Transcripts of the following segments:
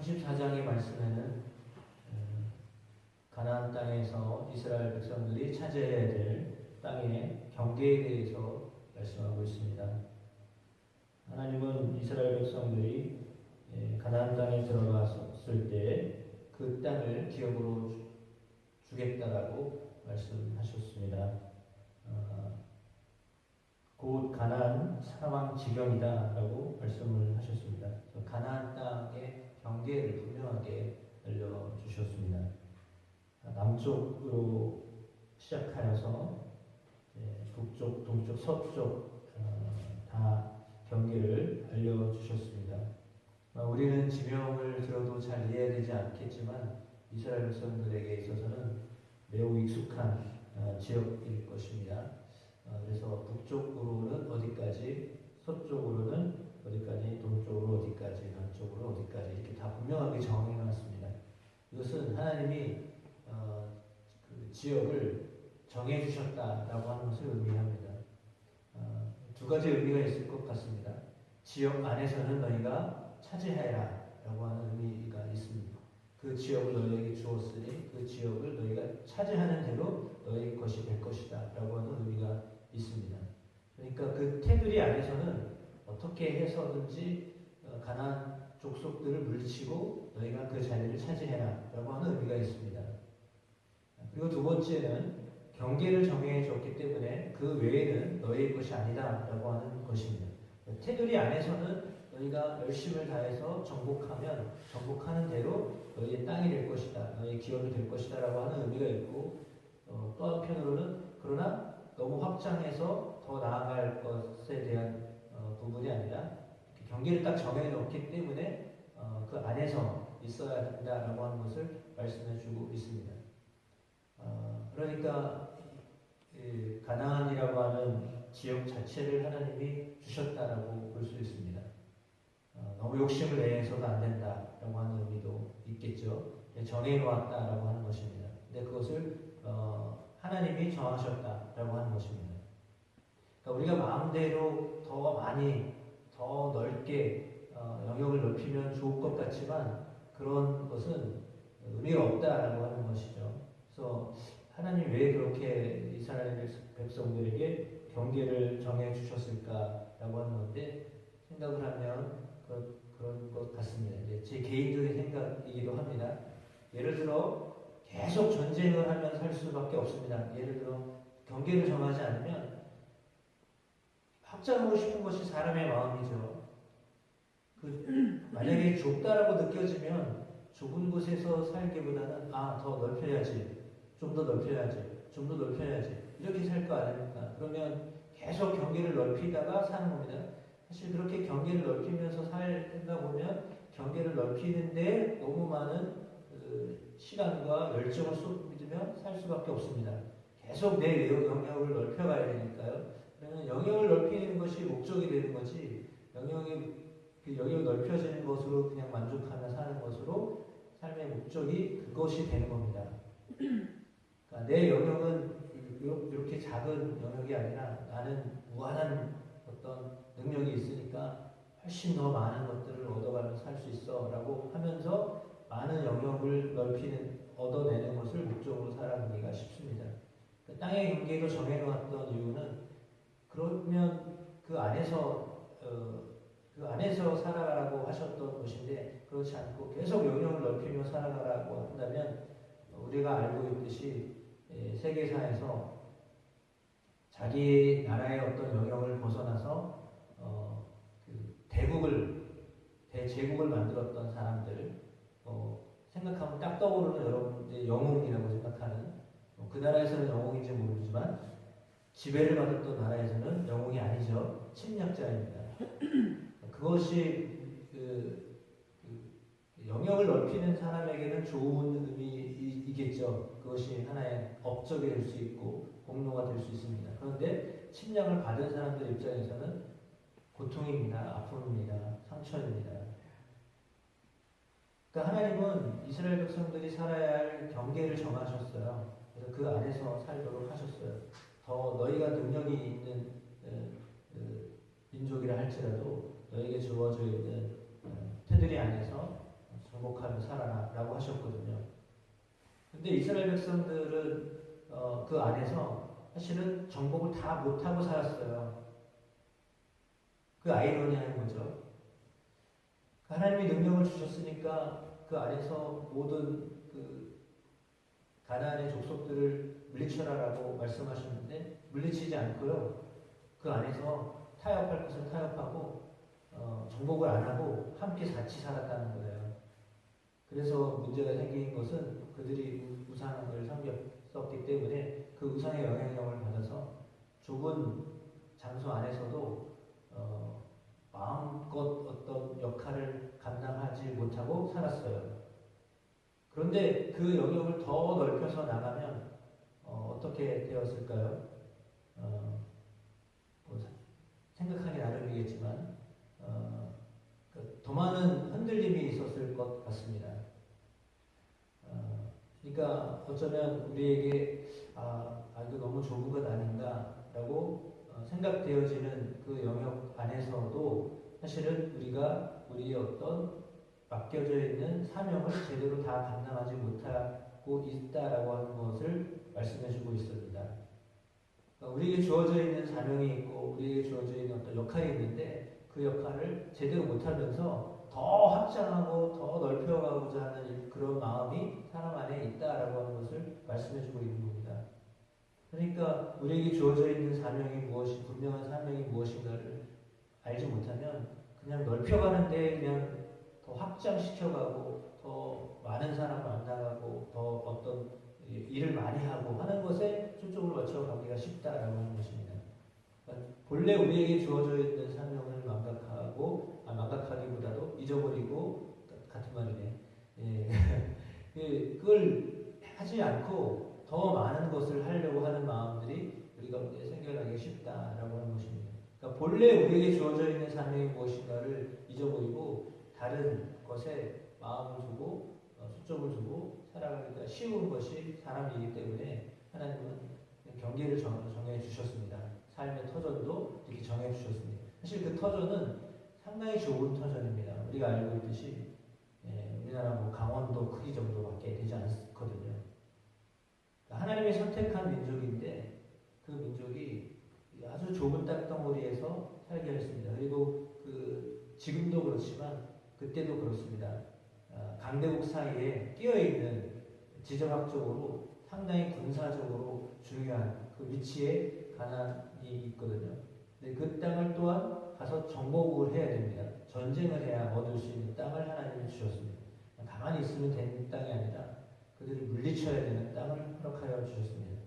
34장의 말씀에는 가나안 땅에서 이스라엘 백성들이 차지해야 될 땅의 경계에 대해서 말씀하고 있습니다. 하나님은 이스라엘 백성들이 가나안 땅에 들어갔을 때 그 땅을 기업으로 주겠다라고 말씀하셨습니다. 곧 가나안 사방 지경이다라고 말씀을 하셨습니다. 가나안 땅의 경계를 분명하게 알려주셨습니다. 남쪽으로 시작하여서 북쪽, 동쪽, 서쪽 다 경계를 알려주셨습니다. 우리는 지명을 들어도 잘 이해가 되지 않겠지만 이스라엘 백성들에게 있어서는 매우 익숙한 지역일 것입니다. 그래서 북쪽으로는 어디까지, 서쪽으로는 어디까지, 동쪽으로 어디까지, 남쪽으로 어디까지 이렇게 다 분명하게 정해놨습니다. 이것은 하나님이 그 지역을 정해주셨다라고 하는 것을 의미합니다. 두 가지 의미가 있을 것 같습니다. 지역 안에서는 너희가 차지하여라 라고 하는 의미가 있습니다. 그 지역을 너희에게 주었으니 그 지역을 너희가 차지하는 대로 너희 것이 될 것이다 라고 하는 의미가 있습니다. 그러니까 그 테두리 안에서는 어떻게 해서든지 가나안 족속들을 물리치고 너희가 그 자리를 차지해라 라고 하는 의미가 있습니다. 그리고 두 번째는 경계를 정해 줬기 때문에 그 외에는 너희의 것이 아니다 라고 하는 것입니다. 테두리 안에서는 너희가 열심을 다해서 정복하는 대로 너희의 땅이 될 것이다, 너희의 기업이 될 것이다 라고 하는 의미가 있고, 또 한편으로는 그러나 너무 확장해서 더 나아갈 것에 대한 부분이 아니라 경계를 딱 정해놓기 때문에 그 안에서 있어야 된다라고 하는 것을 말씀해주고 있습니다. 그러니까 가나안이라고 하는 지역 자체를 하나님이 주셨다라고 볼 수 있습니다. 너무 욕심을 내서도 안 된다라고 하는 의미도 있겠죠. 정해놓았다라고 하는 것입니다. 근데 그것을 하나님이 정하셨다라고 하는 것입니다. 그러니까 우리가 마음대로 더 많이, 더 넓게 영역을 넓히면 좋을 것 같지만 그런 것은 의미가 없다라고 하는 것이죠. 그래서 하나님 왜 그렇게 이스라엘 백성들에게 경계를 정해 주셨을까라고 하는 건데, 생각을 하면 그런 것 같습니다. 이제 제 개인적인 생각이기도 합니다. 예를 들어 계속 전쟁을 하면 살 수밖에 없습니다. 예를 들어 경계를 정하지 않으면 확장하고 싶은 것이 사람의 마음이죠. 만약에 좁다라고 느껴지면 좁은 곳에서 살기보다는 더 넓혀야지, 좀 더 넓혀야지, 좀 더 넓혀야지 이렇게 살 거 아닙니까? 그러면 계속 경계를 넓히다가 사는 겁니다. 사실 그렇게 경계를 넓히면서 살다 보면 경계를 넓히는데 너무 많은 시간과 열정을 쏟으면 살 수밖에 없습니다. 계속 내 영역을 넓혀가야 되니까요. 그러면 영역을 넓히는 것이 목적이 되는 거지, 그 영역이 넓혀지는 것으로 그냥 만족하며 사는 것으로 삶의 목적이 그것이 되는 겁니다. 그러니까 내 영역은 이렇게 작은 영역이 아니라 나는 무한한 어떤 능력이 있으니까 훨씬 더 많은 것들을 얻어가며 살 수 있어 라고 하면서 많은 영역을 얻어내는 것을 목적으로 살아가기가 쉽습니다. 그 땅의 경계도 정해놓았던 이유는 그러면 그 안에서 살아가라고 하셨던 것인데, 그렇지 않고 계속 영역을 넓히며 살아가라고 한다면 우리가 알고 있듯이 세계사에서 자기 나라의 어떤 영역을 벗어나서 대제국을 만들었던 사람들, 생각하면 딱 떠오르는 여러분들의 영웅이라고 생각하는, 그 나라에서는 영웅인지 모르지만 지배를 받았던 나라에서는 영웅이 아니죠. 침략자입니다. 그것이 영역을 넓히는 사람에게는 좋은 의미이겠죠. 그것이 하나의 업적이 될 수 있고 공로가 될 수 있습니다. 그런데 침략을 받은 사람들 입장에서는 고통입니다. 아픔입니다. 상처입니다. 그러니까 하나님은 이스라엘 백성들이 살아야 할 경계를 정하셨어요. 그래서 그 안에서 살도록 하셨어요. 더 너희가 능력이 있는 민족이라 할지라도 너에게 주어져 있는 테두리 안에서 근데 이스라엘 백성들은 그 안에서 사실은 정복을 다 못하고 살았어요. 그 아이러니한 거죠. 하나님이 능력을 주셨으니까 그 안에서 모든 그 가나안의 족속들을 물리쳐라라고 말씀하셨는데 물리치지 않고요. 그 안에서 타협할 것을 타협하고 정복을 안 하고 함께 같이 살았다는 거예요. 그래서 문제가 생긴 것은 그들이 우상을 섬겼었기 때문에 그 우상의 영향력을 받아서 좁은 장소 안에서도 마음껏 어떤 역할을 감당하지 못하고 살았어요. 그런데 그 영역을 더 넓혀서 나가면 어떻게 되었을까요? 뭐 생각하기 나름이겠지만 더 많은 흔들림이 있었을 것 같습니다. 그러니까 어쩌면 우리에게 이거 너무 좁은 것 아닌가라고 생각되어지는 그 영역 안에서도 사실은 우리가 우리의 어떤 맡겨져 있는 사명을 제대로 다 감당하지 못하고 있다라고 하는 것을 말씀해주고 있습니다. 그러니까 우리에게 주어져 있는 사명이 있고 우리에게 주어져 있는 어떤 역할이 있는데 그 역할을 제대로 못하면서 더 확장하고 더 넓혀가고자 하는 그런 마음이 사람 안에 있다라고 하는 것을 말씀해주고 있는 겁니다. 그러니까 우리에게 주어져 있는 사명이 무엇이 분명한 사명이 무엇인가를 알지 못하면 그냥 넓혀가는데 그냥 더 확장시켜가고 더 많은 사람을 만나가고 더 어떤 일을 많이 하고 하는 것에 초점을 맞춰가기가 쉽다라고 하는 것입니다. 그러니까 본래 우리에게 주어져 있는 사명을 망각하기보다도 잊어버리고 같은 말이네. 그걸 하지 않고 더 많은 것을 하려고 하는 마음들이 우리 가운데 생겨나기 쉽다라고 하는 것입니다. 그러니까 본래 우리에게 주어져 있는 사명이 무엇인가를 잊어버리고 다른 것에 마음을 두고 초점을 두고 살아가기가 쉬운 것이 사람이기 때문에 하나님은 경계를 정해 주셨습니다. 삶의 터전도 이렇게 정해 주셨습니다. 사실 그 터전은 상당히 좋은 터전입니다. 우리가 알고 있듯이 우리나라 뭐 강원도 크기 정도밖에 되지 않거든요. 하나님이 선택한 민족인데 그 민족이 아주 좁은 땅덩어리에서 살게 했습니다. 그리고 지금도 그렇지만 그때도 그렇습니다. 강대국 사이에 끼어있는 지정학적으로 상당히 군사적으로 중요한 그 위치에 가나안이 있거든요. 근데 그 땅을 또한 가서 정복을 해야 됩니다. 전쟁을 해야 얻을 수 있는 땅을 하나님이 주셨습니다. 가만히 있으면 되는 땅이 아니라 그들을 물리쳐야 되는 땅을 허락하여 주셨습니다.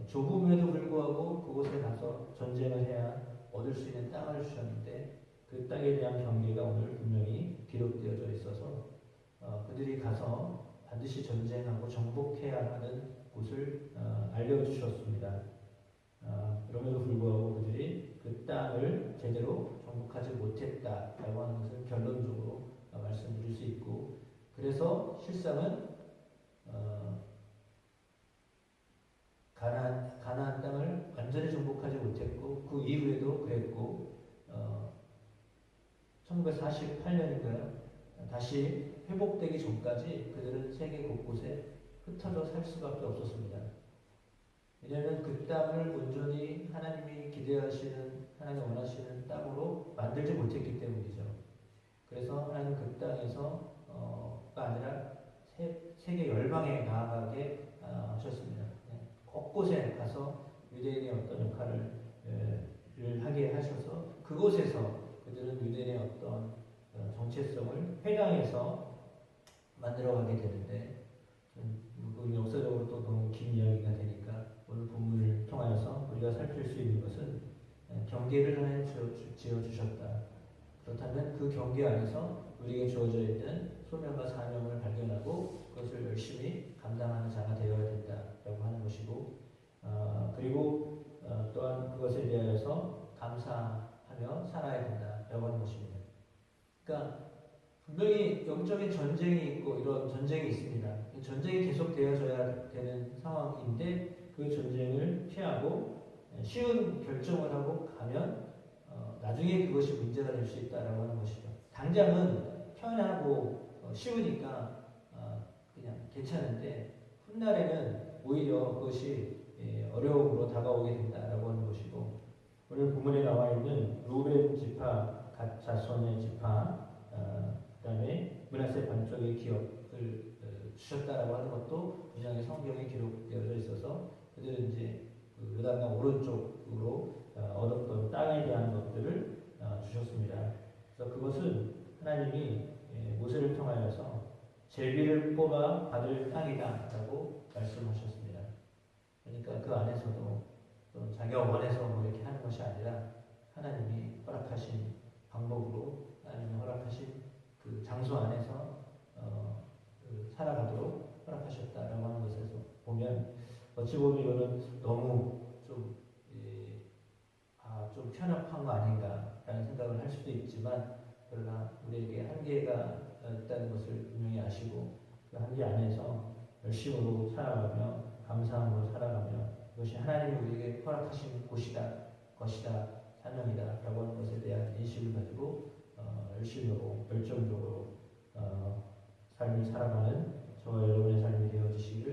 좁음에도 불구하고 그곳에 가서 전쟁을 해야 얻을 수 있는 땅을 주셨는데 그 땅에 대한 경계가 오늘 분명히 기록되어져 있어서 그들이 가서 반드시 전쟁하고 정복해야 하는 곳을 알려주셨습니다. 그럼에도 불구하고 그들이 그 땅을 제대로 정복하지 못했다라고 하는 것을 결론적으로 말씀드릴 수 있고 그래서 실상은 가나안 땅을 완전히 정복하지 못했고 그 이후에도 그랬고 1948년인가요? 다시 회복되기 전까지 그들은 세계 곳곳에 흩어져 살 수밖에 없었습니다. 왜냐하면 그 땅을 온전히 하나님이 기대하시는 하나님 원하시는 땅으로 만들지 못했기 때문이죠. 그래서 하나님 그 땅에서가 아니라 세계 열방에 나아가게 하셨습니다. 곳곳에 가서 유대인의 어떤 역할을 하게 하셔서 그곳에서 그들은 유대인의 어떤 정체성을 회당에서 만들어가게 되는데 역사적으로 또 너무 긴 이야기가 되니까 오늘 본문을 통하여서 우리가 살필 수 있는 것은 경계를 하나님 지어주셨다. 그렇다면 그 경계 안에서 우리에게 주어져 있는 소명과 사명을 발견하고 그것을 열심히 감당하는 자가 되어야 된다라고 하는 것이고 그리고 또한 그것에 대하여서 감사하며 살아야 된다라고 하는 것입니다. 그러니까 분명히 영적인 전쟁이 있고 이런 전쟁이 있습니다. 전쟁이 계속 되어져야 되는 상황인데 그 전쟁을 피하고 쉬운 결정을 하고 가면 나중에 그것이 문제가 될 수 있다라고 하는 것이죠. 당장은 편하고 쉬우니까 그냥 괜찮은데 훗날에는 오히려 그것이 어려움으로 다가오게 된다라고 하는 것이고, 오늘 본문에 나와 있는 루벤 지파, 갓 자손의 지파, 그다음에 므낫세 반쪽의 기업을 주셨다라고 하는 것도 분명히 성경에 기록되어져 있어서 그들은 이제 그 요단강 오른쪽으로 얻었던 땅에 대한 것들을 주셨습니다. 그래서 그것은 하나님이 모세를 통하여서 제비를 뽑아 받을 땅이다라고 말씀하셨습니다. 그러니까 그 안에서도 자기가 원해서 뭐 이렇게 하는 것이 아니라 하나님이 허락하신 방법으로 하나님이 허락하신 그 장소 안에서 살아가도록 허락하셨다라고 하는 것에서 보면 어찌 보면 이거는 너무 좀 좀 편협한 거 아닌가라는 생각을 할 수도 있지만, 그러나 우리에게 한계가 있다는 것을 분명히 아시고 그 한계 안에서 열심으로 살아가며 감사함으로 살아가며 이것이 하나님이 우리에게 허락하신 것이다, 사명이다라고 하는 것에 대한 인식을 가지고 열심으로 열정적으로 삶을 살아가는 저와 여러분의 삶이 되어지시기